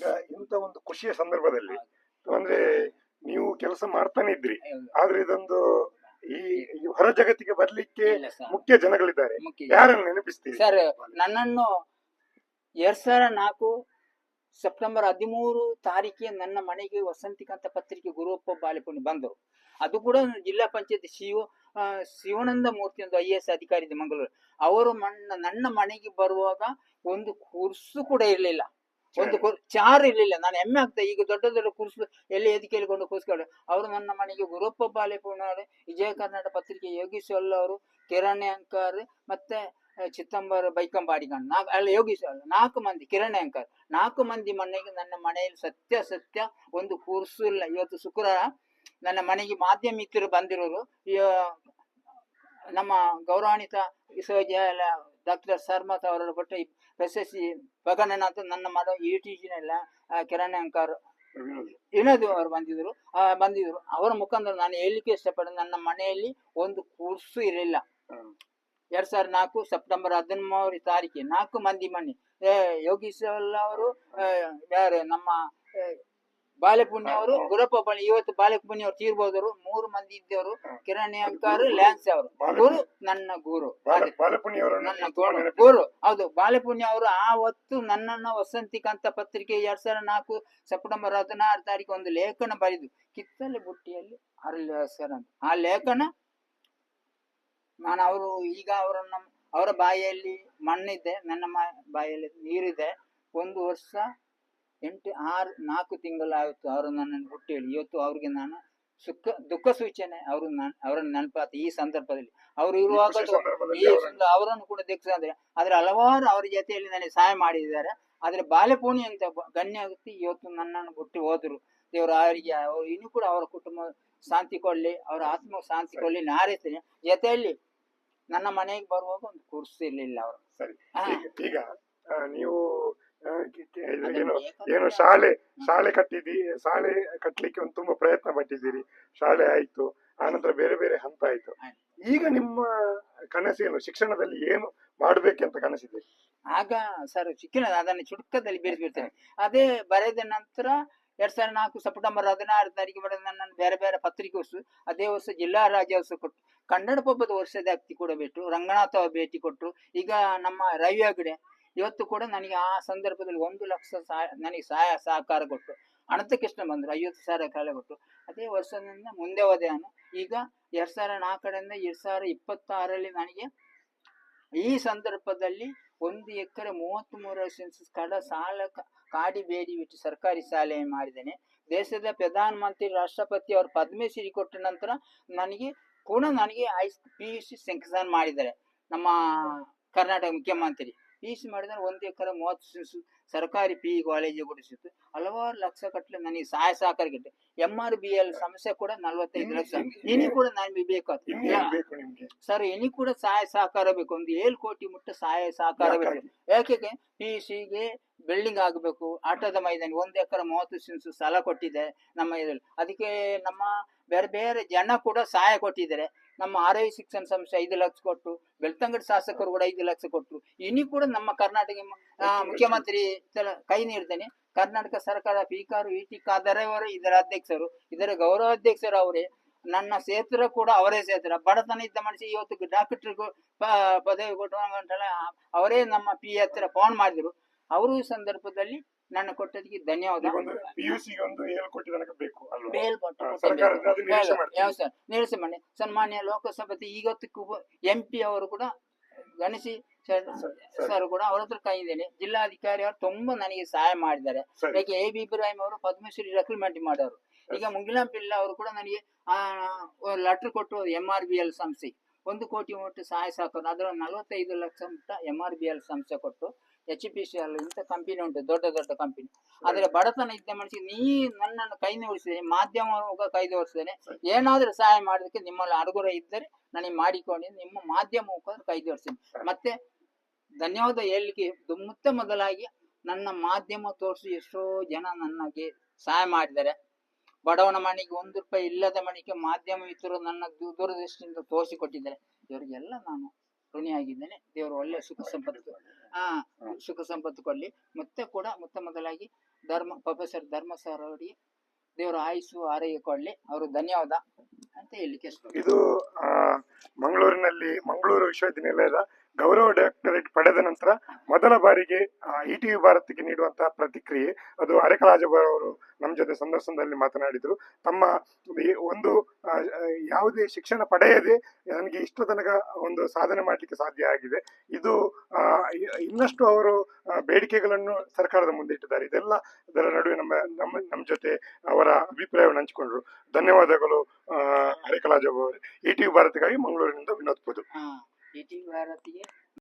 ಈಗ ಇಂಥ ಒಂದು ಖುಷಿಯ ಸಂದರ್ಭದಲ್ಲಿ ಅಂದ್ರೆ ನೀವು ಕೆಲಸ ಮಾಡ್ತಾನೆ ಇದ್ರಿ, ಆದ್ರೆ ಇದೊಂದು ಈ ಹೊರ ಜಗತ್ತಿಗೆ ಬರ್ಲಿಕ್ಕೆ ಮುಖ್ಯ ಜನಗಳಿದ್ದಾರೆ, ಯಾರನ್ನು ನೆನಪಿಸ್ತೀವಿ? ಸರ್, ನನ್ನನ್ನು 2004 ಸೆಪ್ಟೆಂಬರ್ 13 ತಾರೀಕಿಗೆ ನನ್ನ ಮನೆಗೆ ವಸಂತಿಕಾಂತ ಪತ್ರಿಕೆ ಗುರುಪ್ಪ ಬಾಲೆಪುಣಿ ಬಂದರು. ಅದು ಕೂಡ ಜಿಲ್ಲಾ ಪಂಚಾಯತ್ ಶಿವಾನಂದ ಮೂರ್ತಿ ಒಂದು IAS ಅಧಿಕಾರಿ ಇದೆ ಮಂಗಳೂರು. ಅವರು ನನ್ನ ಮನೆಗೆ ಬರುವಾಗ ಒಂದು ಕುರ್ಸು ಕೂಡ ಇರ್ಲಿಲ್ಲ, ಒಂದು ಚಾರ್ ಇರ್ಲಿಲ್ಲ. ನಾನು ಹೆಮ್ಮೆ ಆಗ್ತದೆ, ಈಗ ದೊಡ್ಡ ದೊಡ್ಡ ಕುರ್ಸು ಎಲ್ಲಿ ಎದಕ್ಕೆ ಕೊಂಡು ಕೂರಿಸ್ಕೊಂಡು ಅವರು ನನ್ನ ಮನೆಗೆ ಗುರುಪ್ಪ ಬಾಲೆಪುಣಿ ಅವರು, ವಿಜಯ ಕರ್ನಾಟಕ ಪತ್ರಿಕೆ ಯೋಗೀಶ್ ಅವರು, ಕಿರಣ್ ಅಂಕರ್ ಮತ್ತೆ ಚಿತ್ತಂಬರ ಬೈಕಂಬಾಡಿಗಣ್ಣ ಅಲ್ಲ ಯೋಗೀಶ್ ಅಲ್ಲ 4 ಮಂದಿ, ಕಿರಣ್ ಅಂಕರ್ 4 ಮಂದಿ ಮನೆಗೆ ನನ್ನ ಮನೆಯಲ್ಲಿ ಸತ್ಯ ಒಂದು ಕುರ್ಸು ಇಲ್ಲ. ಇವತ್ತು ಶುಕ್ರವಾರ ನನ್ನ ಮನೆಗೆ ಮಾಧ್ಯಮ ಮಿತ್ರರು ಬಂದಿರೋರು, ನಮ್ಮ ಗೌರವಾನ್ವಿತ ವಿಶ್ವವಿದ್ಯಾಲಯ ಡಾಕ್ಟರ್ ಸರ್ಮತ್ ಅವರ ಕೊಟ್ಟ ಪ್ರಶಸ್ತಿ ಭಗಣನಾಥ ನನ್ನ ಮಗ ETGನೆಲ್ಲ ಕಿರಣ್ ಅಂಕರ್ ವಿನೋದ್ ಅವರು ಬಂದಿದ್ರು. ಅವರ ಮುಖಾಂತರ ನಾನು ಹೇಳಲಿಕ್ಕೆ ಇಷ್ಟಪಡ್ತೀನಿ, ನನ್ನ ಮನೆಯಲ್ಲಿ ಒಂದು ಕುರ್ಸು ಇರಲಿಲ್ಲ. 2004 ಸೆಪ್ಟೆಂಬರ್ 13 ತಾರೀಕಿಗೆ 4 ಮಂದಿ ಮನೆ. ಯೋಗೀಶ್ ಅವರು, ಯಾರು ನಮ್ಮ ಬಾಲೆಪುಣ್ಯ ಅವರು, ಗುರಪ್ಪ ಬಳಿ ಇವತ್ತು ಬಾಲೆಪುಣ್ಯ ಅವರು ತೀರ್ಬೋದರು, 3 ಮಂದಿ ಇದ್ದವರು. ಕಿರಣ್ ಅಂಕರ್, ಲ್ಯಾನ್ಸ್ ಅವರು ಗುರು, ನನ್ನ ಗುರು, ನನ್ನ ಗುರು. ಹೌದು, ಬಾಲೆಪುಣ್ಯ ಅವರು ಆವತ್ತು ನನ್ನನ್ನ ವಸಂತಿಕಾಂತ ಪತ್ರಿಕೆ 2004 ಸೆಪ್ಟೆಂಬರ್ 16 ತಾರೀಕು ಒಂದು ಲೇಖನ ಬರೆದು ಕಿತ್ತಲೆ ಬುಟ್ಟಿಯಲ್ಲಿ ಅರಳಿ ಸರ್ ಅಂತ. ಆ ಲೇಖನ ನಾನು ಈಗ ಅವರ ಬಾಯಲ್ಲಿ ಮಣ್ಣಿದೆ, ನನ್ನ ಬಾಯಲ್ಲಿ ನೀರಿದೆ. 1 ವರ್ಷ 4 ತಿಂಗಳಾಯಿತು ಅವರು ನನ್ನನ್ನು ಹುಟ್ಟಿ ಹೇಳಿ. ಇವತ್ತು ಅವ್ರಿಗೆ ನಾನು ದುಃಖ ಸೂಚನೆ ಅವರನ್ನು ನೆನಪಾತ ಈ ಸಂದರ್ಭದಲ್ಲಿ. ಅವರು ಇರುವಾಗ ಅವರನ್ನು ಕೂಡ ಅಂದ್ರೆ ಆದ್ರೆ ಹಲವಾರು ಅವರ ಜೊತೆಯಲ್ಲಿ ನನಗೆ ಸಹಾಯ ಮಾಡಿದ್ದಾರೆ. ಆದ್ರೆ ಬಾಲೆಪುಣಿ ಅಂತ ಗಣ್ಯ ವ್ಯಕ್ತಿ ಇವತ್ತು ನನ್ನನ್ನು ಬಿಟ್ಟು ಹೋದ್ರು. ದೇವರು ಅವರಿಗೆ ಇನ್ನೂ ಕೂಡ ಅವರ ಕುಟುಂಬ ಶಾಂತಿ ಕೊಡ್ಲಿ, ಅವರ ಆತ್ಮ ಶಾಂತಿ ಕೊಡ್ಲಿ ಹಾರೈಸ್ತೇನೆ. ಜೊತೆಯಲ್ಲಿ ನನ್ನ ಮನೆಗೆ ಬರುವಾಗ ಒಂದು ಕುರ್ಸಿ ಇರ್ಲಿಲ್ಲ ಅವರು. ಸರಿ, ಈಗ ನೀವು ಏನು ಶಾಲೆ ಕಟ್ಟಲಿಕ್ಕೆ ಒಂದು ತುಂಬಾ ಪ್ರಯತ್ನ ಪಟ್ಟಿದ್ದೀರಿ, ಶಾಲೆ ಆಯ್ತು, ಆನಂತರ ಬೇರೆ ಬೇರೆ ಹಂತ ಆಯ್ತು. ಈಗ ನಿಮ್ಮ ಕನಸೇನು? ಶಿಕ್ಷಣದಲ್ಲಿ ಏನು ಮಾಡ್ಬೇಕಂತ ಕನಸಿದೆ? ಆಗ ಸರ್ ಶಿಕ್ಷಣ ಅದನ್ನು ಚುಟುಕದಲ್ಲಿ ಬೇರಿಸ್ಬಿಡ್ತೇನೆ. ಅದೇ ಬರೆದ ನಂತರ 2004 ಸೆಪ್ಟೆಂಬರ್ 16 ತಾರೀಕು ಬರೆದ ನನ್ನನ್ನು ಬೇರೆ ಬೇರೆ ಪತ್ರಿಕೆ ವರ್ಷ, ಅದೇ ವರ್ಷ ಜಿಲ್ಲಾ ರಾಜ್ಯೋತ್ಸವ ಕೊಟ್ಟು, ಕನ್ನಡ ಪಬ್ಬದ ವರ್ಷದ ವ್ಯಕ್ತಿ ಕೂಡ ಬಿಟ್ಟು, ರಂಗನಾಥ ಭೇಟಿ ಕೊಟ್ಟರು. ಈಗ ನಮ್ಮ ರವಿ ಹೆಗ್ಡೆ ಇವತ್ತು ಕೂಡ ನನಗೆ ಆ ಸಂದರ್ಭದಲ್ಲಿ 1 ಲಕ್ಷ ನನಗೆ ಸಹಕಾರ ಕೊಟ್ಟು, ಅನಂತಕೃಷ್ಣ ಬಂದರು 50,000 ಕಾಲ ಕೊಟ್ಟು. ಅದೇ ವರ್ಷದಿಂದ ಮುಂದೆ ಹೋದೆ ನಾನು. ಈಗ 2004ರಿಂದ 2026 ನನಗೆ ಈ ಸಂದರ್ಭದಲ್ಲಿ 1 ಎಕರೆ 33 ಸೆನ್ಸಸ್ ಸ್ಥಳ ಸಾಲ ಕಾಡಿ ಬೇಡಿ ಬಿಟ್ಟು ಸರ್ಕಾರಿ ಶಾಲೆ ಮಾಡಿದ್ದೇನೆ. ದೇಶದ ಪ್ರಧಾನ ಮಂತ್ರಿ ರಾಷ್ಟ್ರಪತಿ ಅವರು ಪದ್ಮಶ್ರೀ ಕೊಟ್ಟ ನಂತರ ನನಗೆ PUC ಸ್ಯಾಂಕ್ಷನ್ ಮಾಡಿದ್ದಾರೆ. ನಮ್ಮ ಕರ್ನಾಟಕ ಮುಖ್ಯಮಂತ್ರಿ PUC ಮಾಡಿದ್ರೆ 1 ಎಕರೆ 30 ಸೆನ್ಸ್ ಸರ್ಕಾರಿ PE ಕಾಲೇಜಿಗೆ ಕೊಡಿಸಿತ್ತು. ಹಲವಾರು ಲಕ್ಷ ಕಟ್ಟಲೆ ನನಗೆ ಸಹಾಯ ಸಹಕಾರ ಗಿಟ್ಟೆ. MRBL ಸಮಸ್ಯೆ ಕೂಡ 45 ಲಕ್ಷ. ಇನಿ ಕೂಡ ನನಗೆ ಬೇಕಾಗ್ತದೆ ಸರ್, ಇನಿ ಕೂಡ ಸಹಾಯ ಸಹಕಾರ ಬೇಕು. 7 ಕೋಟಿ ಮುಟ್ಟ ಸಹಾಯ ಸಹಕಾರ ಬೇಕು. ಯಾಕೆ PUCಗೆ ಬಿಲ್ಡಿಂಗ್ ಆಗಬೇಕು, ಆಟದ ಮೈದಾನ 1 ಎಕರೆ 30 ಸೆನ್ಸ್ ಸಾಲ ಕೊಟ್ಟಿದೆ ನಮ್ಮ ಇದರಲ್ಲಿ. ಅದಕ್ಕೆ ನಮ್ಮ ಬೇರೆ ಬೇರೆ ಜನ ಕೂಡ ಸಹಾಯ ಕೊಟ್ಟಿದ್ದಾರೆ. ನಮ್ಮ ಆರೋಗ್ಯ ಶಿಕ್ಷಣ ಸಂಸ್ಥೆ 5 ಲಕ್ಷ ಕೊಟ್ಟು, ಬೆಳ್ತಂಗಡಿ ಶಾಸಕರು ಕೂಡ 5 ಲಕ್ಷ ಕೊಟ್ಟರು. ಇನಿ ಕೂಡ ನಮ್ಮ ಕರ್ನಾಟಕ ಮುಖ್ಯಮಂತ್ರಿ ಕೈ ನೀಡ್ತೇನೆ. ಕರ್ನಾಟಕ ಸರ್ಕಾರ ಪೀಕಾರು VT ಖಾದರ್ ಅವರು ಇದರ ಅಧ್ಯಕ್ಷರು, ಇದರ ಗೌರವಾಧ್ಯಕ್ಷರು ಅವರೇ. ನನ್ನ ಕ್ಷೇತ್ರ ಕೂಡ ಅವರೇ ಕ್ಷೇತ್ರ. ಬಡತನ ಇದ್ದ ಮನುಷ್ಯ ಇವತ್ತು ಡಾಕ್ಟರ್ ಪದವಿ ಕೊಟ್ಟಂಟಲ್ಲ, ಅವರೇ ನಮ್ಮ PA ಹತ್ರ ಫೋನ್ ಮಾಡಿದ್ರು. ಅವರು ಈ ಸಂದರ್ಭದಲ್ಲಿ ನನ್ನ ಕೊಟ್ಟದಕ್ಕೆ ಧನ್ಯವಾದ. ನಿರೀಕ್ಷೆ ಮಾಡಿ ಸನ್ಮಾನ್ಯ ಲೋಕಸಭೆ ಇವತ್ತು MP ಅವರು ಕೂಡ ಗಣೇಶಿ ಸರ್ ಕೂಡ ಅವ್ರ ಹತ್ರ ಕೈ ಇದ್ದೇನೆ. ಜಿಲ್ಲಾಧಿಕಾರಿ ಅವರು ತುಂಬಾ ನನಗೆ ಸಹಾಯ ಮಾಡಿದ್ದಾರೆ. ಯಾಕೆ AB ಇಬ್ರಾಹಿಂ ಅವರು ಪದ್ಮಶ್ರೀ ರೆಕ್ರೂಟ್ಮೆಂಟ್ ಮಾಡೋರು. ಈಗ ಮುಂಗಿಲಾಂ ಪಿಲ್ಲ ಅವರು ಕೂಡ ನನಗೆ ಲೆಟರ್ ಕೊಟ್ಟು MRBL ಸಂಸ್ಥೆ 1 ಕೋಟಿ ಮೊಟ್ಟ ಸಹಾಯ ಸಹಕಾರ, ಅದರ 45 ಲಕ್ಷ ಮೊಟ್ಟ MRBL ಸಂಸ್ಥೆ ಕೊಟ್ಟು. HPCL ಇಂಥ ಕಂಪನಿ ಉಂಟು, ದೊಡ್ಡ ದೊಡ್ಡ ಕಂಪನಿ. ಆದ್ರೆ ಬಡತನ ಇದ್ದ ಮನುಷ್ಯ ನನ್ನನ್ನು ಕೈ ನೋಡಿಸಿದ್ದೇನೆ, ಮಾಧ್ಯಮ ಕೈ ತೋರಿಸಿದ್ದೇನೆ. ಏನಾದ್ರೂ ಸಹಾಯ ಮಾಡೋದಕ್ಕೆ ನಿಮ್ಮಲ್ಲಿ ಅನುಗ್ರಹ ಇದ್ದರೆ ನನಗೆ ಮಾಡಿಕೊಂಡು ನಿಮ್ಮ ಮಾಧ್ಯಮ ಮುಖಾಂತರ ಕೈ ತೋರಿಸ್ತೀನಿ. ಮತ್ತೆ ಧನ್ಯವಾದ ಹೇಳಲಿಕ್ಕೆ ಮೊದಲಾಗಿ ನನ್ನ ಮಾಧ್ಯಮ ತೋರಿಸಿ ಎಷ್ಟೋ ಜನ ನನಗೆ ಸಹಾಯ ಮಾಡಿದ್ದಾರೆ. ಬಡವನ ಮನೆಗೆ 1 ರೂಪಾಯಿ ಇಲ್ಲದ ಮನೆಗೆ ಮಾಧ್ಯಮ ಮಿತ್ರರು ನನ್ನ ದೂರದೃಷ್ಟಿಯಿಂದ ತೋರಿಸಿಕೊಟ್ಟಿದ್ದಾರೆ. ಇವರಿಗೆಲ್ಲ ನಾನು ಋಣಿಯಾಗಿದ್ದೇನೆ. ದೇವರು ಒಳ್ಳೆ ಸುಖ ಸಂಪತ್ತು ಕೊಡ್ಲಿ. ಮತ್ತೆ ಕೂಡ ಮೊದಲಾಗಿ ಪ್ರೊಫೆಸರ್ ಧರ್ಮ ಸರ್ ಅವರಿಗೆ ದೇವರು ಆಯುಸ್ಸು ಆರೋಗ್ಯ ಕೊಡ್ಲಿ, ಅವರು ಧನ್ಯವಾದ ಅಂತ ಹೇಳಲಿಕ್ಕೆ ಇಷ್ಟ. ಇದು ಮಂಗಳೂರು ವಿಶ್ವವಿದ್ಯಾನಿಲಯದ ಗೌರವ ಡಾಕ್ಟರೇಟ್ ಪಡೆದ ನಂತರ ಮೊದಲ ಬಾರಿಗೆ ETV ಭಾರತಿಗೆ ನೀಡುವಂತಹ ಪ್ರತಿಕ್ರಿಯೆ. ಅದು ಅರೆಕಲಾಜಬರ್ ಅವರು ನಮ್ಮ ಜೊತೆ ಸಂದರ್ಶನದಲ್ಲಿ ಮಾತನಾಡಿದ್ರು. ತಮ್ಮ ಒಂದು ಯಾವುದೇ ಶಿಕ್ಷಣ ಪಡೆಯದೆ ನನಗೆ ಇಷ್ಟು ತನಕ ಒಂದು ಸಾಧನೆ ಮಾಡಲಿಕ್ಕೆ ಸಾಧ್ಯ ಆಗಿದೆ. ಇದು ಇನ್ನಷ್ಟು ಅವರು ಬೇಡಿಕೆಗಳನ್ನು ಸರ್ಕಾರದ ಮುಂದೆ ಇಟ್ಟಿದ್ದಾರೆ. ಇದರ ನಡುವೆ ನಮ್ಮ ಜೊತೆ ಅವರ ಅಭಿಪ್ರಾಯವನ್ನು ಹಂಚಿಕೊಂಡ್ರು. ಧನ್ಯವಾದಗಳು ಅರೆಕಲಾಜಬರ್. ETV ಭಾರತಿಗಾಗಿ ಮಂಗಳೂರಿನಿಂದ ವಿನೋದ್ ಪುದು. ETV ಭಾರತಿಗೆ